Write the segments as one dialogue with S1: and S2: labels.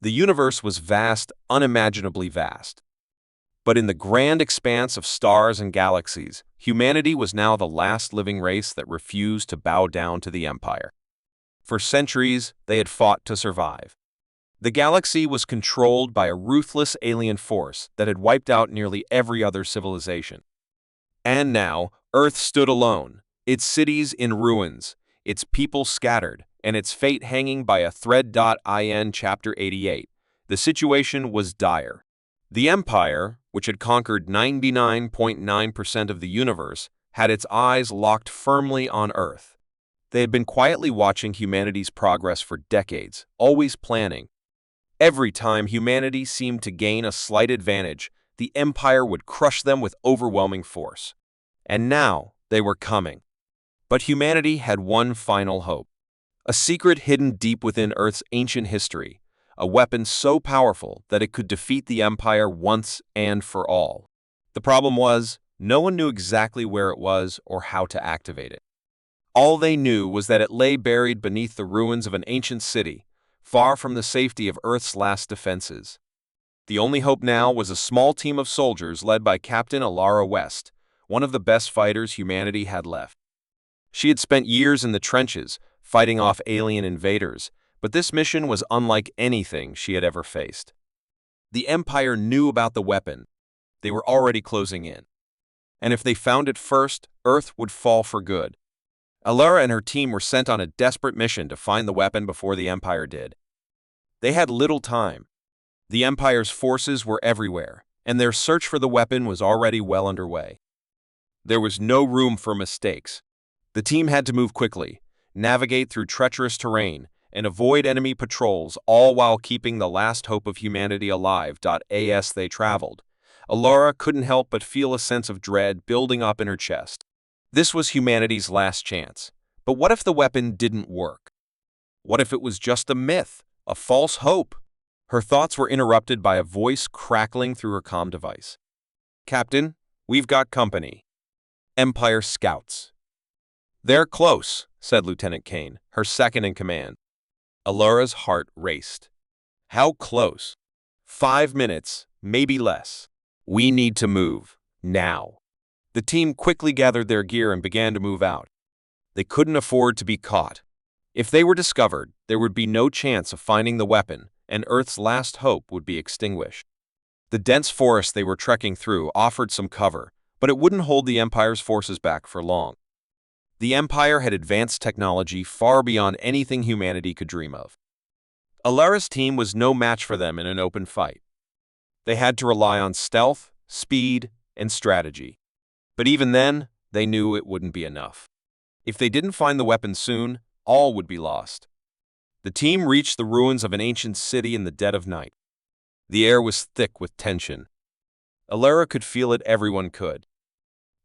S1: The universe was vast, unimaginably vast. But in the grand expanse of stars and galaxies, humanity was now the last living race that refused to bow down to the Empire. For centuries, they had fought to survive. The galaxy was controlled by a ruthless alien force that had wiped out nearly every other civilization. And now, Earth stood alone, its cities in ruins, its people scattered, and its fate hanging by a thread. In Chapter 88, the situation was dire. The Empire, which had conquered 99.9% of the universe, had its eyes locked firmly on Earth. They had been quietly watching humanity's progress for decades, always planning. Every time humanity seemed to gain a slight advantage, the Empire would crush them with overwhelming force. And now they were coming. But humanity had one final hope. A secret hidden deep within Earth's ancient history, a weapon so powerful that it could defeat the Empire once and for all. The problem was, no one knew exactly where it was or how to activate it. All they knew was that it lay buried beneath the ruins of an ancient city, far from the safety of Earth's last defenses. The only hope now was a small team of soldiers led by Captain Alara West, one of the best fighters humanity had left. She had spent years in the trenches, fighting off alien invaders, but this mission was unlike anything she had ever faced. The Empire knew about the weapon. They were already closing in. And if they found it first, Earth would fall for good. Alara and her team were sent on a desperate mission to find the weapon before the Empire did. They had little time. The Empire's forces were everywhere, and their search for the weapon was already well underway. There was no room for mistakes. The team had to move quickly, navigate through treacherous terrain, and avoid enemy patrols, all while keeping the last hope of humanity alive. As they traveled, Alara couldn't help but feel a sense of dread building up in her chest. This was humanity's last chance. But what if the weapon didn't work? What if it was just a myth, a false hope? Her thoughts were interrupted by a voice crackling through her comm device. "Captain, we've got company. Empire scouts." "They're close," said Lieutenant Kane, her second in command. Alara's heart raced. "How close?" "5 minutes, maybe less. We need to move, now." The team quickly gathered their gear and began to move out. They couldn't afford to be caught. If they were discovered, there would be no chance of finding the weapon, and Earth's last hope would be extinguished. The dense forest they were trekking through offered some cover, but it wouldn't hold the Empire's forces back for long. The Empire had advanced technology far beyond anything humanity could dream of. Alara's team was no match for them in an open fight. They had to rely on stealth, speed, and strategy. But even then, they knew it wouldn't be enough. If they didn't find the weapon soon, all would be lost. The team reached the ruins of an ancient city in the dead of night. The air was thick with tension. Alara could feel it, everyone could.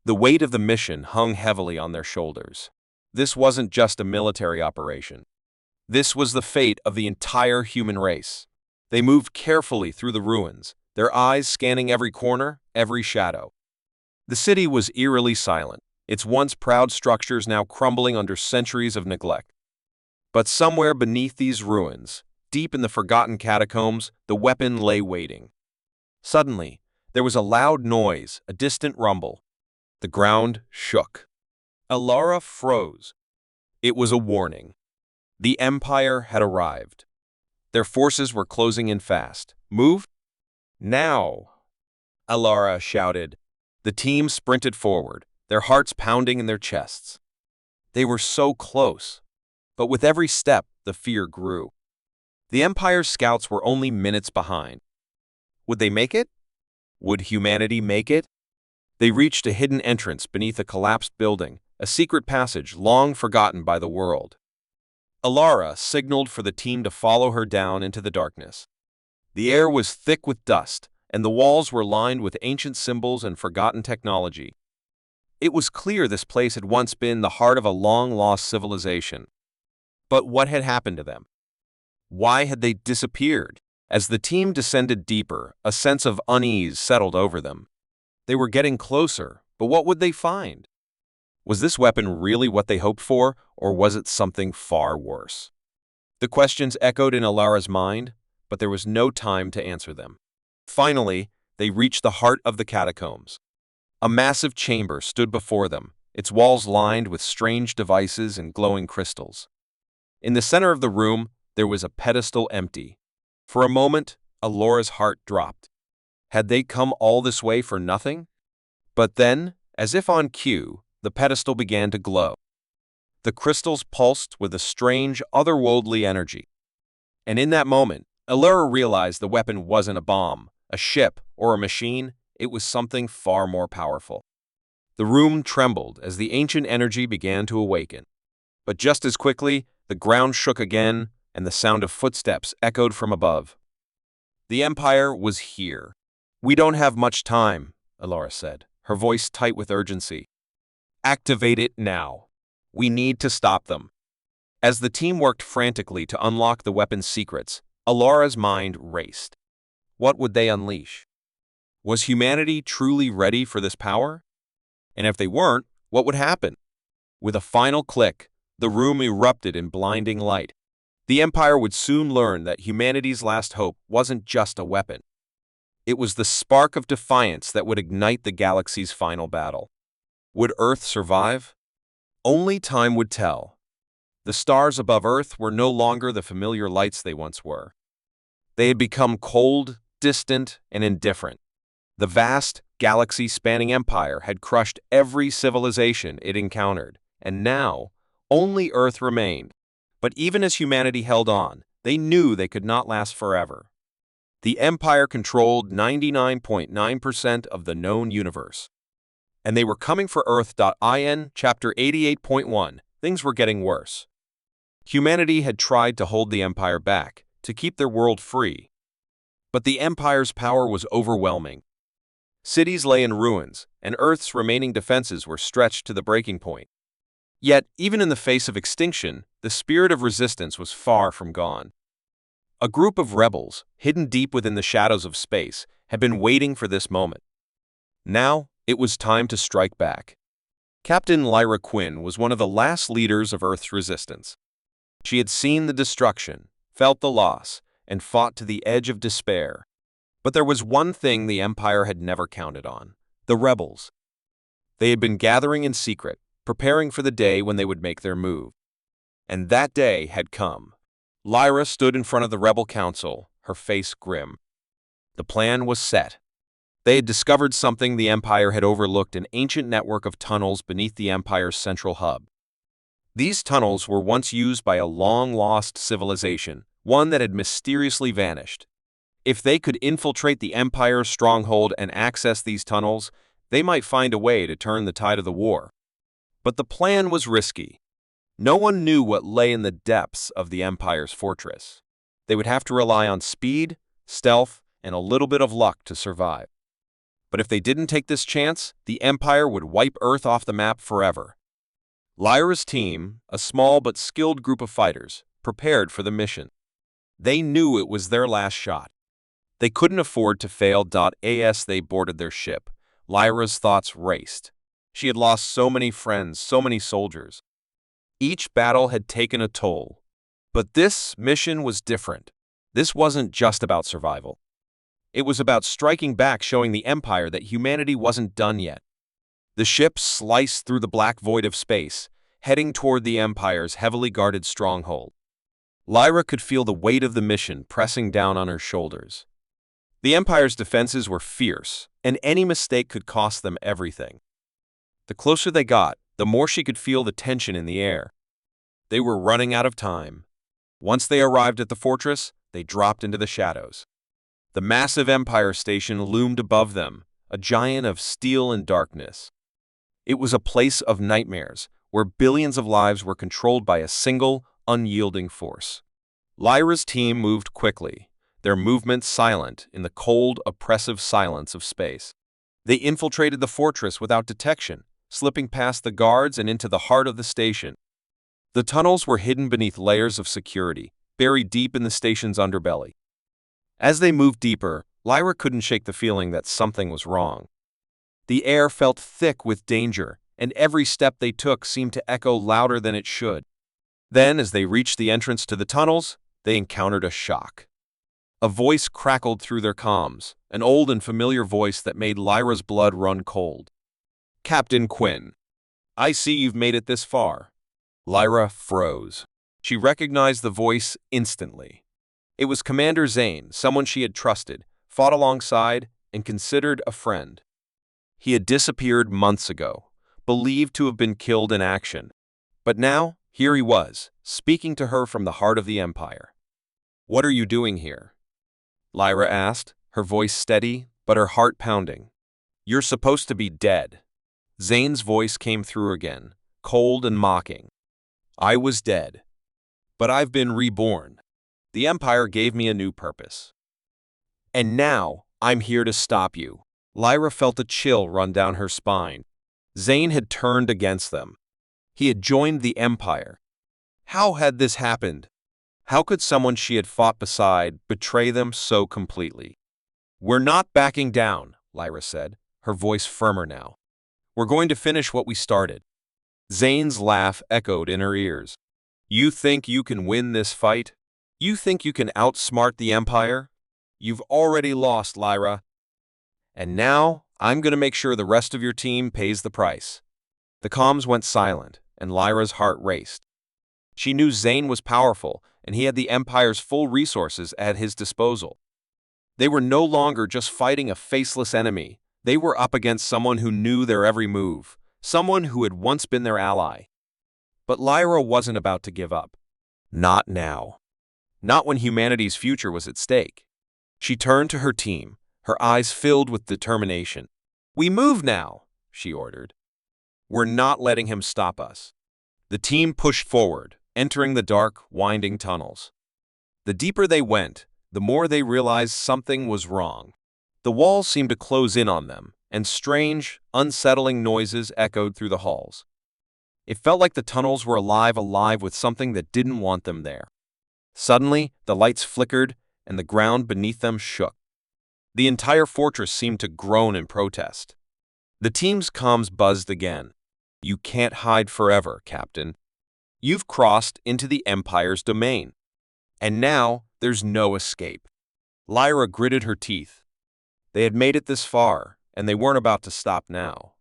S1: The weight of the mission hung heavily on their shoulders. This wasn't just a military operation. This was the fate of the entire human race. They moved carefully through the ruins, their eyes scanning every corner, every shadow. The city was eerily silent, its once proud structures now crumbling under centuries of neglect. But somewhere beneath these ruins, deep in the forgotten catacombs, the weapon lay waiting. Suddenly, there was a loud noise, a distant rumble. The ground shook. Alara froze. It was a warning. The Empire had arrived. Their forces were closing in fast. "Move! Now!" Alara shouted. The team sprinted forward, their hearts pounding in their chests. They were so close. But with every step, the fear grew. The Empire's scouts were only minutes behind. Would they make it? Would humanity make it? They reached a hidden entrance beneath a collapsed building, a secret passage long forgotten by the world. Alara signaled for the team to follow her down into the darkness. The air was thick with dust, and the walls were lined with ancient symbols and forgotten technology. It was clear this place had once been the heart of a long-lost civilization. But what had happened to them? Why had they disappeared? As the team descended deeper, a sense of unease settled over them. They were getting closer, but what would they find? Was this weapon really what they hoped for, or was it something far worse? The questions echoed in Alara's mind, but there was no time to answer them. Finally, they reached the heart of the catacombs. A massive chamber stood before them, its walls lined with strange devices and glowing crystals. In the center of the room, there was a pedestal empty. For a moment, Alora's heart dropped. Had they come all this way for nothing? But then, as if on cue, the pedestal began to glow. The crystals pulsed with a strange, otherworldly energy. And in that moment, Alora realized the weapon wasn't a bomb, a ship, or a machine. It was something far more powerful. The room trembled as the ancient energy began to awaken. But just as quickly, the ground shook again, and the sound of footsteps echoed from above. The Empire was here. "We don't have much time," Alora said, her voice tight with urgency. "Activate it now. We need to stop them." As the team worked frantically to unlock the weapon's secrets, Alora's mind raced. What would they unleash? Was humanity truly ready for this power? And if they weren't, what would happen? With a final click, the room erupted in blinding light. The Empire would soon learn that humanity's last hope wasn't just a weapon. It was the spark of defiance that would ignite the galaxy's final battle. Would Earth survive? Only time would tell. The stars above Earth were no longer the familiar lights they once were. They had become cold, distant, and indifferent. The vast, galaxy-spanning empire had crushed every civilization it encountered, and now only Earth remained. But even as humanity held on, they knew they could not last forever. The Empire controlled 99.9% of the known universe. And they were coming for Earth.in, Chapter 88.1. Things were getting worse. Humanity had tried to hold the Empire back, to keep their world free. But the Empire's power was overwhelming. Cities lay in ruins, and Earth's remaining defenses were stretched to the breaking point. Yet, even in the face of extinction, the spirit of resistance was far from gone. A group of rebels, hidden deep within the shadows of space, had been waiting for this moment. Now, it was time to strike back. Captain Lyra Quinn was one of the last leaders of Earth's resistance. She had seen the destruction, felt the loss, and fought to the edge of despair. But there was one thing the Empire had never counted on: the rebels. They had been gathering in secret, preparing for the day when they would make their move. And that day had come. Lyra stood in front of the rebel council, her face grim. The plan was set. They had discovered something the Empire had overlooked: an ancient network of tunnels beneath the Empire's central hub. These tunnels were once used by a long-lost civilization, one that had mysteriously vanished. If they could infiltrate the Empire's stronghold and access these tunnels, they might find a way to turn the tide of the war. But the plan was risky. No one knew what lay in the depths of the Empire's fortress. They would have to rely on speed, stealth, and a little bit of luck to survive. But if they didn't take this chance, the Empire would wipe Earth off the map forever. Lyra's team, a small but skilled group of fighters, prepared for the mission. They knew it was their last shot. They couldn't afford to fail. As they boarded their ship, Lyra's thoughts raced. She had lost so many friends, so many soldiers. Each battle had taken a toll. But this mission was different. This wasn't just about survival. It was about striking back, showing the Empire that humanity wasn't done yet. The ship sliced through the black void of space, heading toward the Empire's heavily guarded stronghold. Lyra could feel the weight of the mission pressing down on her shoulders. The Empire's defenses were fierce, and any mistake could cost them everything. The closer they got, the more she could feel the tension in the air. They were running out of time. Once they arrived at the fortress, they dropped into the shadows. The massive Empire station loomed above them, a giant of steel and darkness. It was a place of nightmares, where billions of lives were controlled by a single, unyielding force. Lyra's team moved quickly, their movements silent in the cold, oppressive silence of space. They infiltrated the fortress without detection, slipping past the guards and into the heart of the station. The tunnels were hidden beneath layers of security, buried deep in the station's underbelly. As they moved deeper, Lyra couldn't shake the feeling that something was wrong. The air felt thick with danger, and every step they took seemed to echo louder than it should. Then, as they reached the entrance to the tunnels, they encountered a shock. A voice crackled through their comms, an old and familiar voice that made Lyra's blood run cold. "Captain Quinn, I see you've made it this far." Lyra froze. She recognized the voice instantly. It was Commander Zane, someone she had trusted, fought alongside, and considered a friend. He had disappeared months ago, believed to have been killed in action. But now, here he was, speaking to her from the heart of the Empire. "What are you doing here?" Lyra asked, her voice steady, but her heart pounding. "You're supposed to be dead." Zane's voice came through again, cold and mocking. "I was dead. But I've been reborn. The Empire gave me a new purpose. And now, I'm here to stop you." Lyra felt a chill run down her spine. Zane had turned against them. He had joined the Empire. How had this happened? How could someone she had fought beside betray them so completely? "We're not backing down," Lyra said, her voice firmer now. "We're going to finish what we started." Zane's laugh echoed in her ears. "You think you can win this fight? You think you can outsmart the Empire? You've already lost, Lyra. And now, I'm going to make sure the rest of your team pays the price." The comms went silent, and Lyra's heart raced. She knew Zane was powerful, and he had the Empire's full resources at his disposal. They were no longer just fighting a faceless enemy. They were up against someone who knew their every move, someone who had once been their ally. But Lyra wasn't about to give up. Not now. Not when humanity's future was at stake. She turned to her team, her eyes filled with determination. "We move now," she ordered. "We're not letting him stop us." The team pushed forward, entering the dark, winding tunnels. The deeper they went, the more they realized something was wrong. The walls seemed to close in on them, and strange, unsettling noises echoed through the halls. It felt like the tunnels were alive with something that didn't want them there. Suddenly, the lights flickered, and the ground beneath them shook. The entire fortress seemed to groan in protest. The team's comms buzzed again. "You can't hide forever, Captain. You've crossed into the Empire's domain. And now, there's no escape." Lyra gritted her teeth. They had made it this far, and they weren't about to stop now.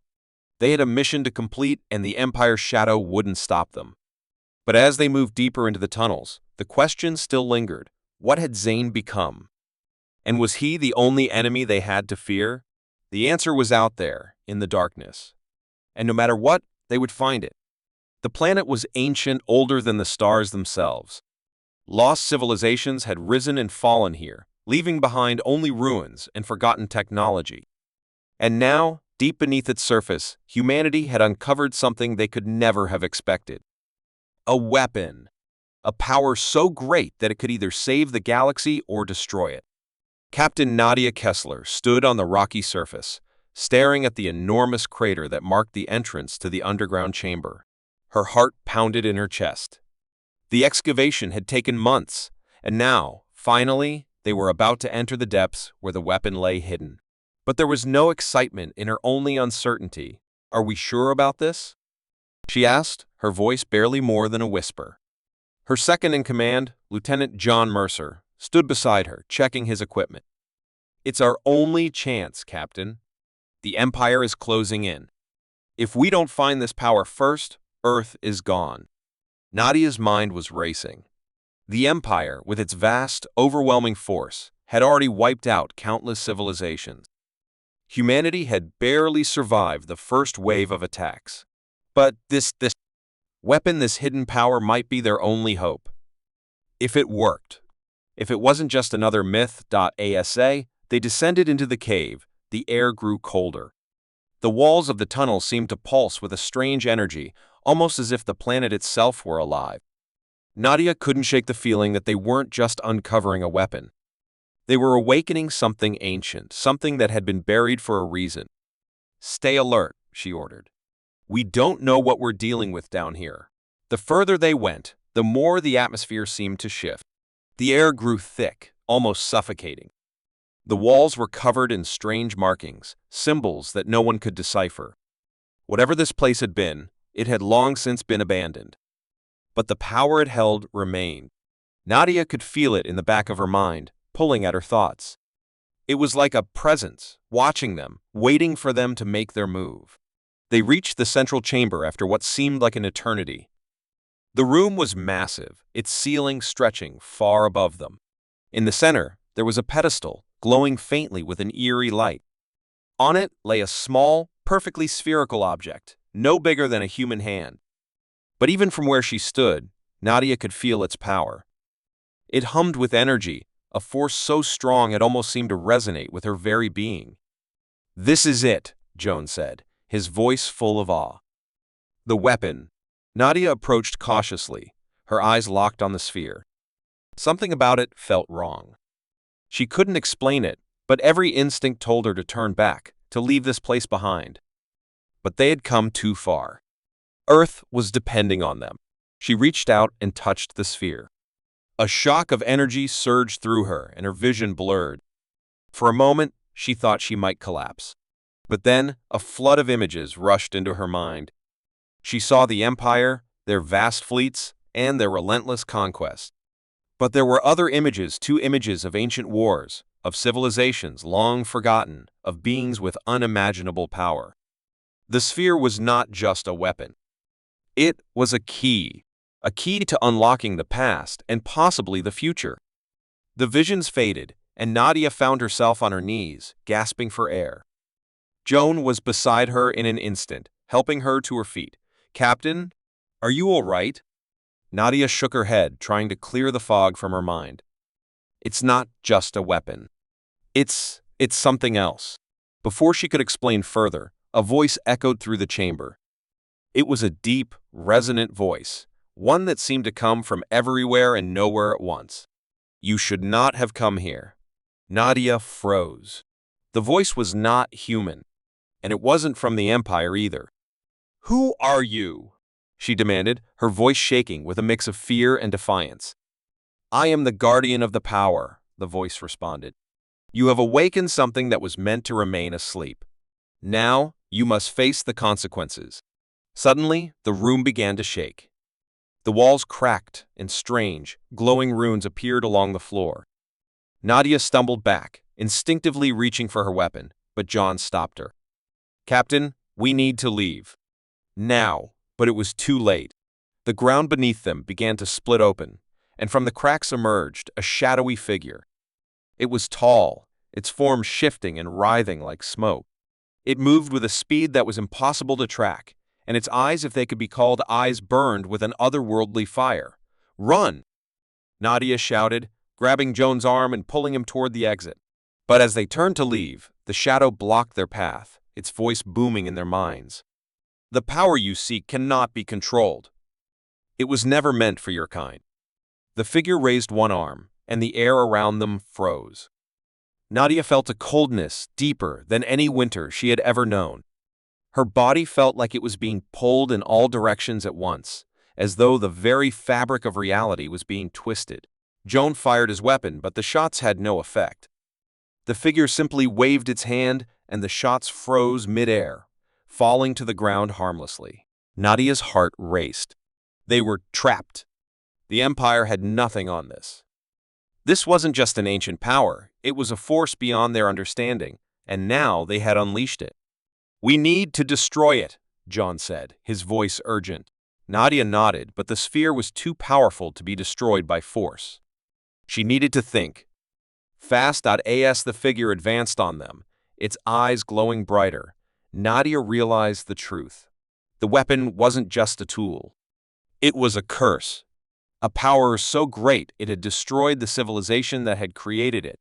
S1: They had a mission to complete, and the Empire's shadow wouldn't stop them. But as they moved deeper into the tunnels, the question still lingered. What had Zane become? And was he the only enemy they had to fear? The answer was out there, in the darkness. And no matter what, they would find it. The planet was ancient, older than the stars themselves. Lost civilizations had risen and fallen here, leaving behind only ruins and forgotten technology. And now, deep beneath its surface, humanity had uncovered something they could never have expected. A weapon. A power so great that it could either save the galaxy or destroy it. Captain Nadia Kessler stood on the rocky surface, staring at the enormous crater that marked the entrance to the underground chamber. Her heart pounded in her chest. The excavation had taken months, and now, finally, they were about to enter the depths where the weapon lay hidden. But there was no excitement in her, only uncertainty. "Are we sure about this?" she asked, her voice barely more than a whisper. Her second-in-command, Lieutenant John Mercer, stood beside her, checking his equipment. "It's our only chance, Captain. The Empire is closing in. If we don't find this power first, Earth is gone." Nadia's mind was racing. The Empire, with its vast, overwhelming force, had already wiped out countless civilizations. Humanity had barely survived the first wave of attacks. But this weapon, this hidden power, might be their only hope. If it worked. If it wasn't just another myth. Asa, they descended into the cave. The air grew colder. The walls of the tunnel seemed to pulse with a strange energy, almost as if the planet itself were alive. Nadia couldn't shake the feeling that they weren't just uncovering a weapon. They were awakening something ancient, something that had been buried for a reason. "Stay alert," she ordered. "We don't know what we're dealing with down here." The further they went, the more the atmosphere seemed to shift. The air grew thick, almost suffocating. The walls were covered in strange markings, symbols that no one could decipher. Whatever this place had been, it had long since been abandoned. But the power it held remained. Nadia could feel it in the back of her mind, pulling at her thoughts. It was like a presence, watching them, waiting for them to make their move. They reached the central chamber after what seemed like an eternity. The room was massive, its ceiling stretching far above them. In the center, there was a pedestal, glowing faintly with an eerie light. On it lay a small, perfectly spherical object, no bigger than a human hand. But even from where she stood, Nadia could feel its power. It hummed with energy, a force so strong it almost seemed to resonate with her very being. "This is it," Joan said, his voice full of awe. The weapon. Nadia approached cautiously, her eyes locked on the sphere. Something about it felt wrong. She couldn't explain it, but every instinct told her to turn back, to leave this place behind. But they had come too far. Earth was depending on them. She reached out and touched the sphere. A shock of energy surged through her, and her vision blurred. For a moment, she thought she might collapse. But then, a flood of images rushed into her mind. She saw the Empire, their vast fleets, and their relentless conquest. But there were other images, two images of ancient wars, of civilizations long forgotten, of beings with unimaginable power. The sphere was not just a weapon. It was a key to unlocking the past and possibly the future. The visions faded, and Nadia found herself on her knees, gasping for air. Joan was beside her in an instant, helping her to her feet. "Captain, are you all right?" Nadia shook her head, trying to clear the fog from her mind. "It's not just a weapon. It's something else." Before she could explain further, a voice echoed through the chamber. It was a deep, resonant voice, one that seemed to come from everywhere and nowhere at once. "You should not have come here." Nadia froze. The voice was not human, and it wasn't from the Empire either. "Who are you?" she demanded, her voice shaking with a mix of fear and defiance. "I am the guardian of the power," the voice responded. "You have awakened something that was meant to remain asleep. Now, you must face the consequences." Suddenly, the room began to shake. The walls cracked, and strange, glowing runes appeared along the floor. Nadia stumbled back, instinctively reaching for her weapon, but John stopped her. "Captain, we need to leave. Now." But it was too late. The ground beneath them began to split open, and from the cracks emerged a shadowy figure. It was tall, its form shifting and writhing like smoke. It moved with a speed that was impossible to track, and its eyes, if they could be called eyes, burned with an otherworldly fire. "Run!" Nadia shouted, grabbing Joan's arm and pulling him toward the exit. But as they turned to leave, the shadow blocked their path, its voice booming in their minds. "The power you seek cannot be controlled. It was never meant for your kind." The figure raised one arm, and the air around them froze. Nadia felt a coldness deeper than any winter she had ever known. Her body felt like it was being pulled in all directions at once, as though the very fabric of reality was being twisted. Joan fired his weapon, but the shots had no effect. The figure simply waved its hand, and the shots froze mid-air, falling to the ground harmlessly. Nadia's heart raced. They were trapped. The Empire had nothing on this. This wasn't just an ancient power, it was a force beyond their understanding, and now they had unleashed it. "We need to destroy it," John said, his voice urgent. Nadia nodded, but the sphere was too powerful to be destroyed by force. She needed to think. Fast as the figure advanced on them, its eyes glowing brighter, Nadia realized the truth. The weapon wasn't just a tool. It was a curse. A power so great it had destroyed the civilization that had created it.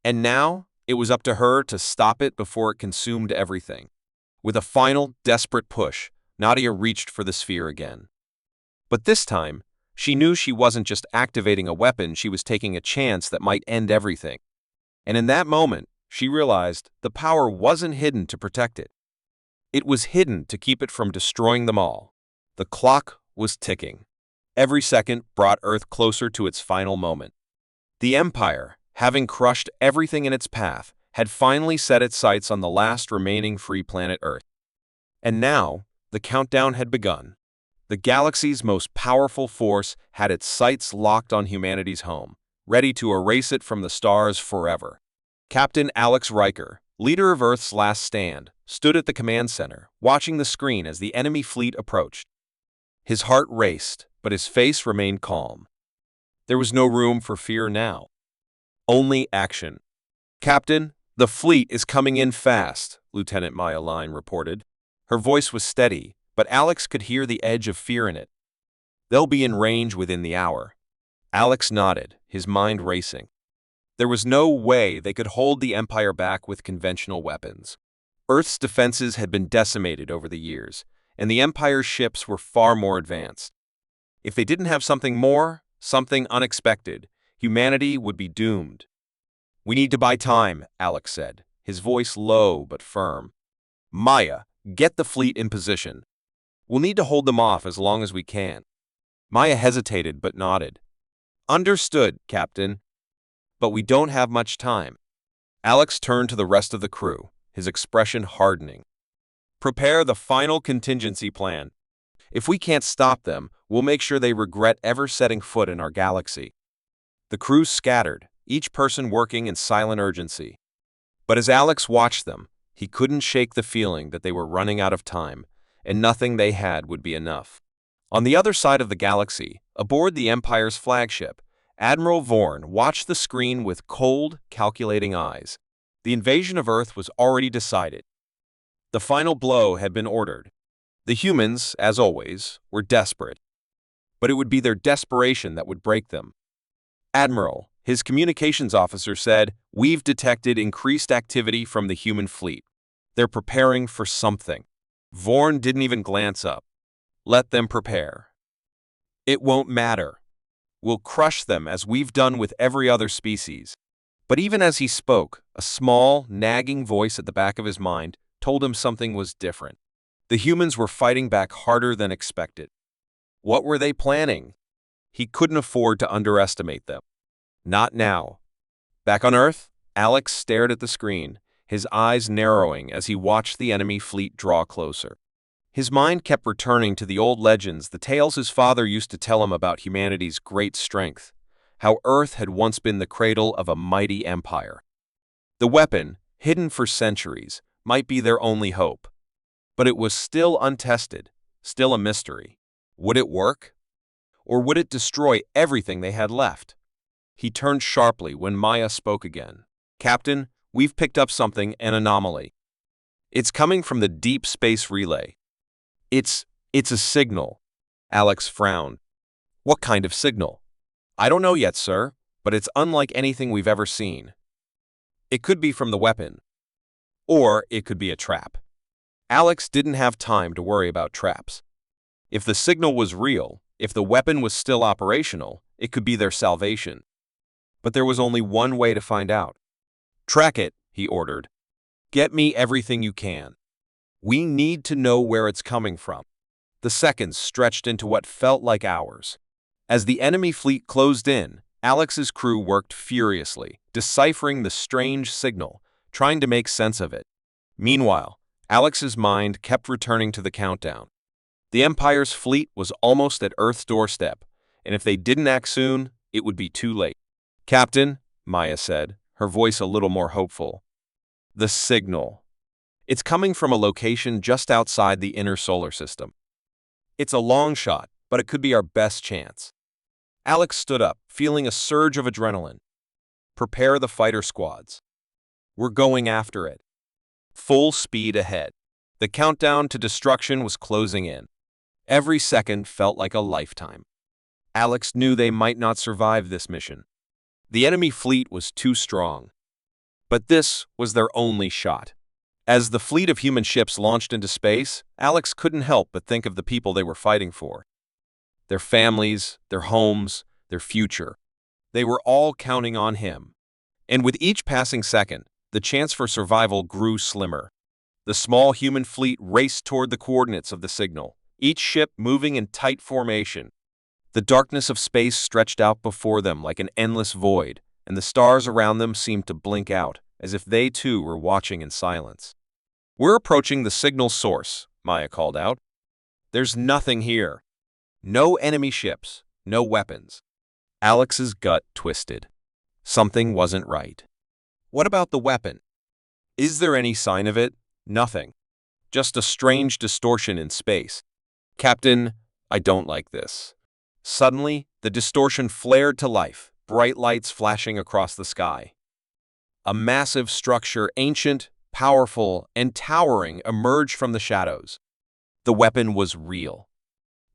S1: And now, it was up to her to stop it before it consumed everything. With a final, desperate push, Nadia reached for the sphere again. But this time, she knew she wasn't just activating a weapon, she was taking a chance that might end everything. And in that moment, she realized the power wasn't hidden to protect it. It was hidden to keep it from destroying them all. The clock was ticking. Every second brought Earth closer to its final moment. The Empire, having crushed everything in its path, had finally set its sights on the last remaining free planet Earth. And now, the countdown had begun. The galaxy's most powerful force had its sights locked on humanity's home, ready to erase it from the stars forever. Captain Alex Riker, leader of Earth's last stand, stood at the command center, watching the screen as the enemy fleet approached. His heart raced, but his face remained calm. There was no room for fear now. Only action. "Captain, the fleet is coming in fast," Lieutenant Maya Line reported. Her voice was steady, but Alex could hear the edge of fear in it. "They'll be in range within the hour." Alex nodded, his mind racing. There was no way they could hold the Empire back with conventional weapons. Earth's defenses had been decimated over the years, and the Empire's ships were far more advanced. If they didn't have something more, something unexpected, humanity would be doomed. "We need to buy time," Alex said, his voice low but firm. "Maya, get the fleet in position. We'll need to hold them off as long as we can." Maya hesitated but nodded. "Understood, Captain. But we don't have much time." Alex turned to the rest of the crew, his expression hardening. "Prepare the final contingency plan. If we can't stop them, we'll make sure they regret ever setting foot in our galaxy." The crew scattered, each person working in silent urgency. But as Alex watched them, he couldn't shake the feeling that they were running out of time, and nothing they had would be enough. On the other side of the galaxy, aboard the Empire's flagship, Admiral Vorn watched the screen with cold, calculating eyes. The invasion of Earth was already decided. The final blow had been ordered. The humans, as always, were desperate. But it would be their desperation that would break them. "Admiral," his communications officer said, "we've detected increased activity from the human fleet. They're preparing for something." Vorn didn't even glance up. "Let them prepare. It won't matter. We'll crush them as we've done with every other species." But even as he spoke, a small, nagging voice at the back of his mind told him something was different. The humans were fighting back harder than expected. What were they planning? He couldn't afford to underestimate them. Not now. Back on Earth, Alex stared at the screen, his eyes narrowing as he watched the enemy fleet draw closer. His mind kept returning to the old legends, the tales his father used to tell him about humanity's great strength, how Earth had once been the cradle of a mighty empire. The weapon, hidden for centuries, might be their only hope. But it was still untested, still a mystery. Would it work? Or would it destroy everything they had left? He turned sharply when Maya spoke again. "Captain, we've picked up something, an anomaly. It's coming from the deep space relay." It's a signal." Alex frowned. "What kind of signal?" "I don't know yet, sir, but it's unlike anything we've ever seen. It could be from the weapon, or it could be a trap." Alex didn't have time to worry about traps. If the signal was real, if the weapon was still operational, it could be their salvation. But there was only one way to find out. "Track it," he ordered. "Get me everything you can. We need to know where it's coming from." The seconds stretched into what felt like hours. As the enemy fleet closed in, Alex's crew worked furiously, deciphering the strange signal, trying to make sense of it. Meanwhile, Alex's mind kept returning to the countdown. The Empire's fleet was almost at Earth's doorstep, and if they didn't act soon, it would be too late. "Captain," Maya said, her voice a little more hopeful. "The signal. It's coming from a location just outside the inner solar system. It's a long shot, but it could be our best chance." Alex stood up, feeling a surge of adrenaline. "Prepare the fighter squads. We're going after it. Full speed ahead." The countdown to destruction was closing in. Every second felt like a lifetime. Alex knew they might not survive this mission. The enemy fleet was too strong. But this was their only shot. As the fleet of human ships launched into space, Alex couldn't help but think of the people they were fighting for. Their families, their homes, their future. They were all counting on him. And with each passing second, the chance for survival grew slimmer. The small human fleet raced toward the coordinates of the signal, each ship moving in tight formation. The darkness of space stretched out before them like an endless void, and the stars around them seemed to blink out, as if they too were watching in silence. "We're approaching the signal source," Maya called out. "There's nothing here. No enemy ships, no weapons." Alex's gut twisted. Something wasn't right. What about the weapon? Is there any sign of it? Nothing. Just a strange distortion in space. Captain, I don't like this. Suddenly, the distortion flared to life, bright lights flashing across the sky. A massive structure, ancient, powerful, and towering, emerged from the shadows. The weapon was real.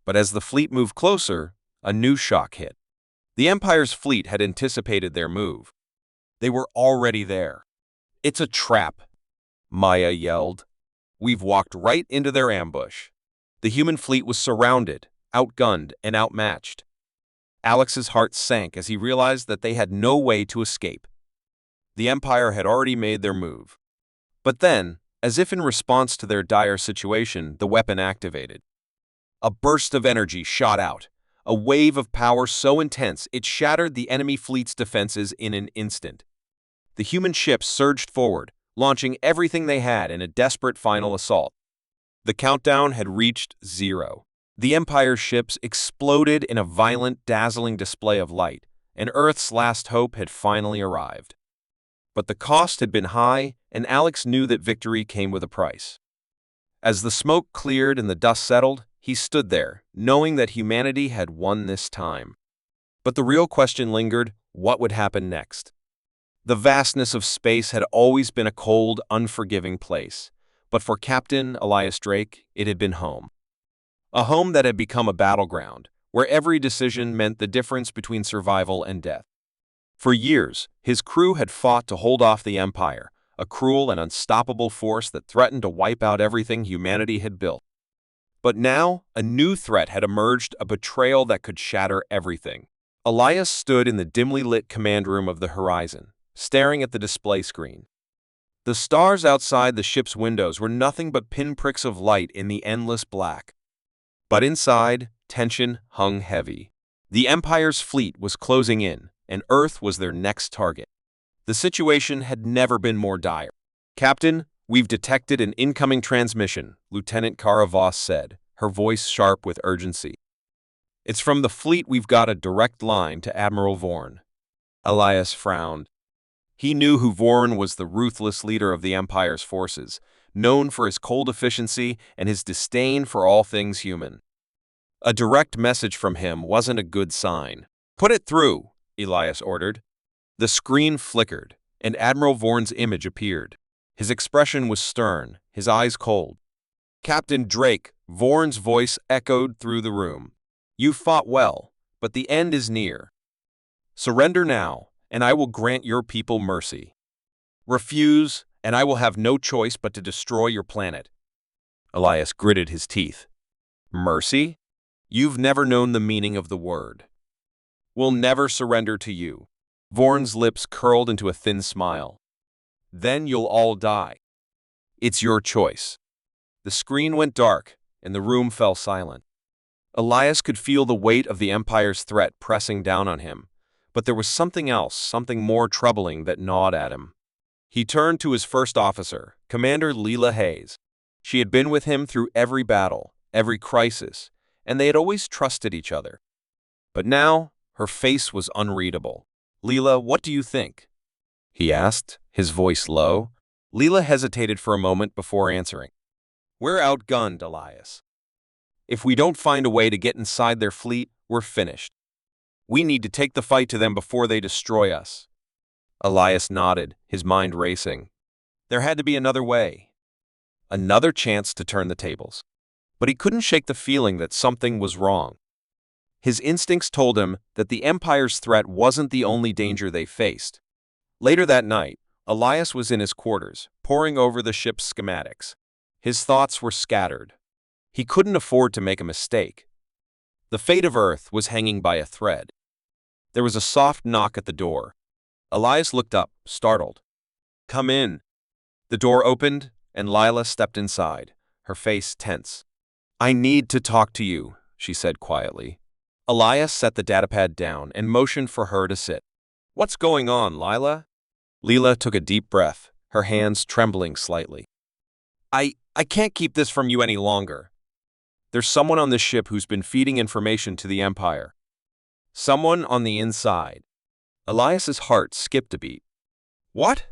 S1: But as the fleet moved closer, a new shock hit. The Empire's fleet had anticipated their move. They were already there. It's a trap, Maya yelled. We've walked right into their ambush. The human fleet was surrounded, outgunned, and outmatched. Alex's heart sank as he realized that they had no way to escape. The Empire had already made their move. But then, as if in response to their dire situation, the weapon activated. A burst of energy shot out, a wave of power so intense it shattered the enemy fleet's defenses in an instant. The human ships surged forward, launching everything they had in a desperate final assault. The countdown had reached 0. The Empire's ships exploded in a violent, dazzling display of light, and Earth's last hope had finally arrived. But the cost had been high, and Alex knew that victory came with a price. As the smoke cleared and the dust settled, he stood there, knowing that humanity had won this time. But the real question lingered: what would happen next? The vastness of space had always been a cold, unforgiving place, but for Captain Elias Drake, it had been home. A home that had become a battleground, where every decision meant the difference between survival and death. For years, his crew had fought to hold off the Empire, a cruel and unstoppable force that threatened to wipe out everything humanity had built. But now, a new threat had emerged, a betrayal that could shatter everything. Elias stood in the dimly lit command room of the Horizon, staring at the display screen. The stars outside the ship's windows were nothing but pinpricks of light in the endless black. But inside, tension hung heavy. The Empire's fleet was closing in, and Earth was their next target. The situation had never been more dire. "Captain, we've detected an incoming transmission," Lieutenant Kara Voss said, her voice sharp with urgency. "It's from the fleet. We've got a direct line to Admiral Vorn." Elias frowned. He knew who Vorn was, the ruthless leader of the Empire's forces, known for his cold efficiency and his disdain for all things human. A direct message from him wasn't a good sign. "Put it through," Elias ordered. The screen flickered, and Admiral Vorn's image appeared. His expression was stern, his eyes cold. "Captain Drake," Vorn's voice echoed through the room. "You fought well, but the end is near. Surrender now, and I will grant your people mercy. Refuse, and I will have no choice but to destroy your planet." Elias gritted his teeth. "Mercy? You've never known the meaning of the word. We'll never surrender to you." Vorn's lips curled into a thin smile. "Then you'll all die. It's your choice." The screen went dark, and the room fell silent. Elias could feel the weight of the Empire's threat pressing down on him, but there was something else, something more troubling that gnawed at him. He turned to his first officer, Commander Leela Hayes. She had been with him through every battle, every crisis, and they had always trusted each other. But now, her face was unreadable. "Leela, what do you think?" he asked, his voice low. Leela hesitated for a moment before answering. "We're outgunned, Elias. If we don't find a way to get inside their fleet, we're finished. We need to take the fight to them before they destroy us." Elias nodded, his mind racing. There had to be another way. Another chance to turn the tables. But he couldn't shake the feeling that something was wrong. His instincts told him that the Empire's threat wasn't the only danger they faced. Later that night, Elias was in his quarters, poring over the ship's schematics. His thoughts were scattered. He couldn't afford to make a mistake. The fate of Earth was hanging by a thread. There was a soft knock at the door. Elias looked up, startled. "Come in." The door opened, and Lila stepped inside, her face tense. "I need to talk to you," she said quietly. Elias set the datapad down and motioned for her to sit. "What's going on, Lila?" Leela took a deep breath, her hands trembling slightly. I can't keep this from you any longer. There's someone on this ship who's been feeding information to the Empire. Someone on the inside." Elias's heart skipped a beat. What?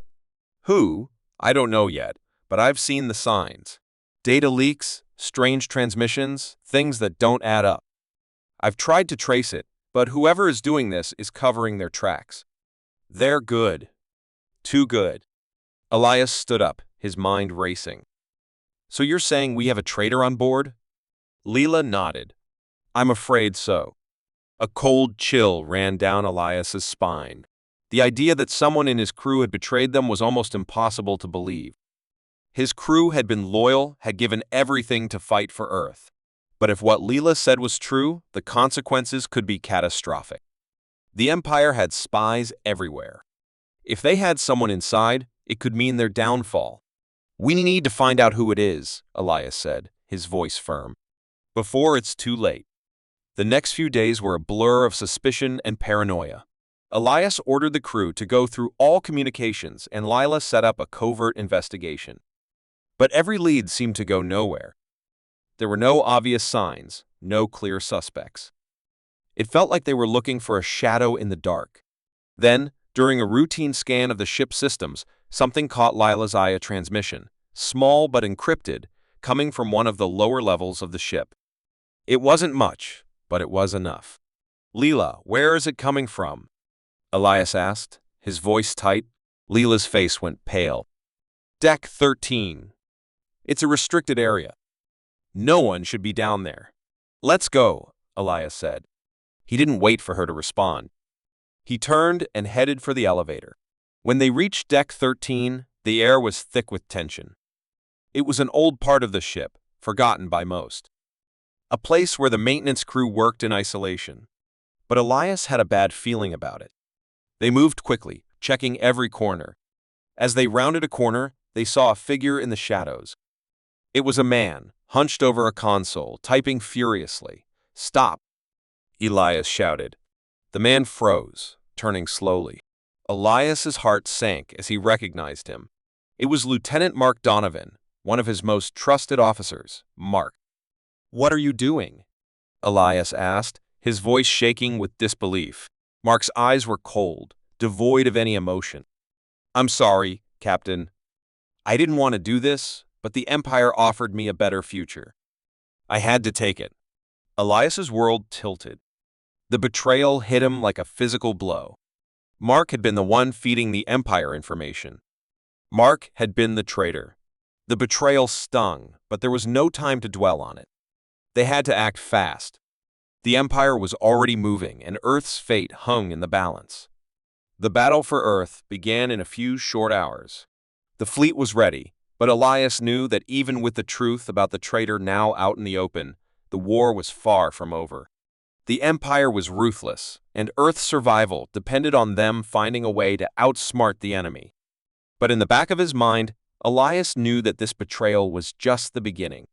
S1: Who? I don't know yet, but I've seen the signs. Data leaks, strange transmissions, things that don't add up. I've tried to trace it, but whoever is doing this is covering their tracks. They're good. Too good. Elias stood up, his mind racing. So you're saying we have a traitor on board? Leela nodded. I'm afraid so. A cold chill ran down Elias's spine. The idea that someone in his crew had betrayed them was almost impossible to believe. His crew had been loyal, had given everything to fight for Earth. But if what Leela said was true, the consequences could be catastrophic. The Empire had spies everywhere. If they had someone inside, it could mean their downfall. We need to find out who it is, Elias said, his voice firm. Before it's too late. The next few days were a blur of suspicion and paranoia. Elias ordered the crew to go through all communications and Lila set up a covert investigation. But every lead seemed to go nowhere. There were no obvious signs, no clear suspects. It felt like they were looking for a shadow in the dark. Then, during a routine scan of the ship's systems, something caught Lila's eye: a transmission, small but encrypted, coming from one of the lower levels of the ship. It wasn't much, but it was enough. Leela, where is it coming from? Elias asked, his voice tight. Leela's face went pale. Deck 13. It's a restricted area. No one should be down there. Let's go, Elias said. He didn't wait for her to respond. He turned and headed for the elevator. When they reached Deck 13, the air was thick with tension. It was an old part of the ship, forgotten by most. A place where the maintenance crew worked in isolation. But Elias had a bad feeling about it. They moved quickly, checking every corner. As they rounded a corner, they saw a figure in the shadows. It was a man, hunched over a console, typing furiously. Stop! Elias shouted. The man froze, turning slowly. Elias's heart sank as he recognized him. It was Lieutenant Mark Donovan, one of his most trusted officers. Mark. What are you doing? Elias asked, his voice shaking with disbelief. Mark's eyes were cold, devoid of any emotion. I'm sorry, Captain. I didn't want to do this, but the Empire offered me a better future. I had to take it. Elias's world tilted. The betrayal hit him like a physical blow. Mark had been the one feeding the Empire information. Mark had been the traitor. The betrayal stung, but there was no time to dwell on it. They had to act fast. The Empire was already moving, and Earth's fate hung in the balance. The battle for Earth began in a few short hours. The fleet was ready, but Elias knew that even with the truth about the traitor now out in the open, the war was far from over. The Empire was ruthless, and Earth's survival depended on them finding a way to outsmart the enemy. But in the back of his mind, Elias knew that this betrayal was just the beginning.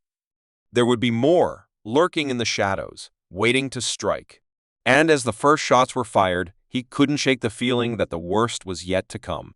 S1: There would be more, lurking in the shadows, waiting to strike. And as the first shots were fired, he couldn't shake the feeling that the worst was yet to come.